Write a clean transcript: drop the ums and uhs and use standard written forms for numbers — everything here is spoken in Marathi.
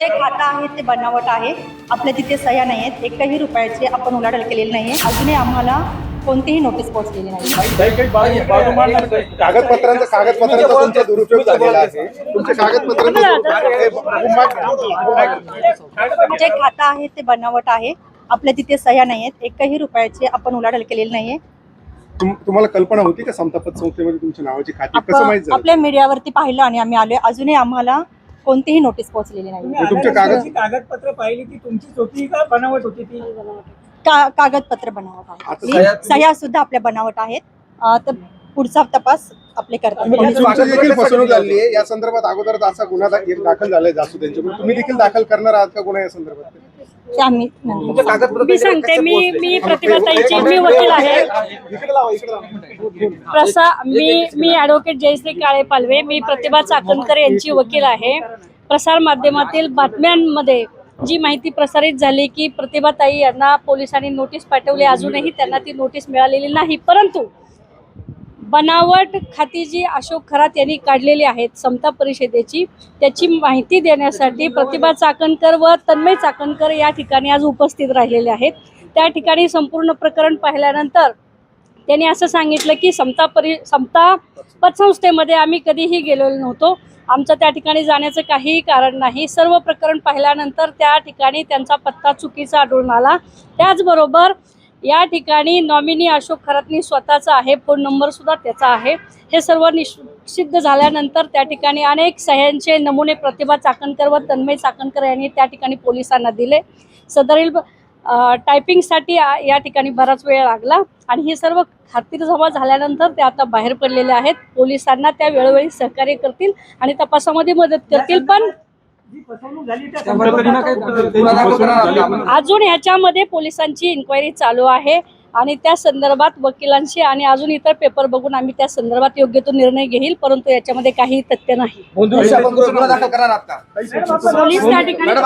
जे खातं आहे ते बनावट आहे. आपल्या तिथे सह्या नाही आहेत. एकही रुपयाची आपण उलाढाल केलेली नाही आहे. अजूनही आम्हाला कोणतीही नोटीस पोहोचलेली नाही. कागदपत्रांचा तुमचा दुरुपयोग झालेला आहे. तुमचे जे खातं आहे ते बनावट आहे. आपल्या तिथे सह्या नाही आहेत. एकही रुपयाची आपण उलाढाल केलेली नाही आहे. तुम्हाला कल्पना होती का समता पतसंस्थेमध्ये तुमच्या नावाची खाती कसं माहित झालं? आपल्या मीडियावरती पाहिलं आणि आम्ही आलोय. अजूनही आम्हाला कोणतीही नोटीस पोहोचलेली नाही. तुमच्या कागदपत्र पाहिली ती तुमचीच होती का बनावट होती ती? कागदपत्र बनावट आहेत. सह्या सुद्धा आपल्या बनावट आहेत. तर पुढचा तपास आपले करतात. तुमची देखील फसवणूक झाली आहे. या संदर्भात अगोदरच असा गुन्हा दाखल झालाय जासू त्यांच्याकडून. तुम्ही देखील दाखल करणार आहात का गुन्हा या संदर्भात? ते आम्ही मी सांगते, मी प्रतिभाताईची मी वकील आहे. मी ॲडव्होकेट जयश्री काळे पालवे, मी प्रतिभा चाकणकर यांची वकील आहे. प्रसार माध्यमातील बातम्यांमध्ये जी माहिती प्रसारित झाली की प्रतिभाताई यांना पोलिसांनी नोटीस पाठवली, अजूनही त्यांना ती नोटीस मिळालेली नाही. परंतु बनावट खाती जी अशोक खरात यांनी काढलेली आहेत समता परिषदेची, त्याची माहिती देण्यासाठी प्रतिभा चाकणकर व तन्मय चाकणकर या ठिकाणी आज उपस्थित राहिलेले आहेत. त्या ठिकाणी संपूर्ण प्रकरण पाहिल्यानंतर त्यांनी असं सांगितलं की समता पतसंस्थेमध्ये आम्ही कधीही गेलेलो नव्हतो. आमचं त्या ठिकाणी जाण्याचं काहीही कारण नाही. सर्व प्रकरण पाहिल्यानंतर त्या ठिकाणी त्यांचा पत्ता चुकीचा आढळून आला. त्याचबरोबर या ठिकाणी नॉमिनी अशोक खरातनी स्वतःचा आहे, फोन नंबर सुद्धा त्याचा आहे. हे सर्व निश्चित झाल्यानंतर त्या ठिकाणी अनेक सह्यांचे नमुने प्रतिभा चाकणकर व तन्मय चाकणकर यांनी त्या ठिकाणी पोलिसांना दिले. सदरील टायपिंगसाठी या ठिकाणी बराच वेळ लागला आणि हे सर्व खात्रीजमा झाल्यानंतर ते आता बाहेर पडलेले आहेत. पोलिसांना त्या वेळोवेळी सहकार्य करतील आणि तपासामध्ये मदत करतील. पण अजून ह्याच्यामध्ये पोलिसांची इन्क्वायरी चालू आहे आणि त्या संदर्भात वकिलांशी आणि अजून इतर पेपर बघून आम्ही त्या संदर्भात योग्य तो निर्णय घेईल. परंतु याच्यामध्ये काही तथ्य नाही. पोलीस त्या ठिकाणी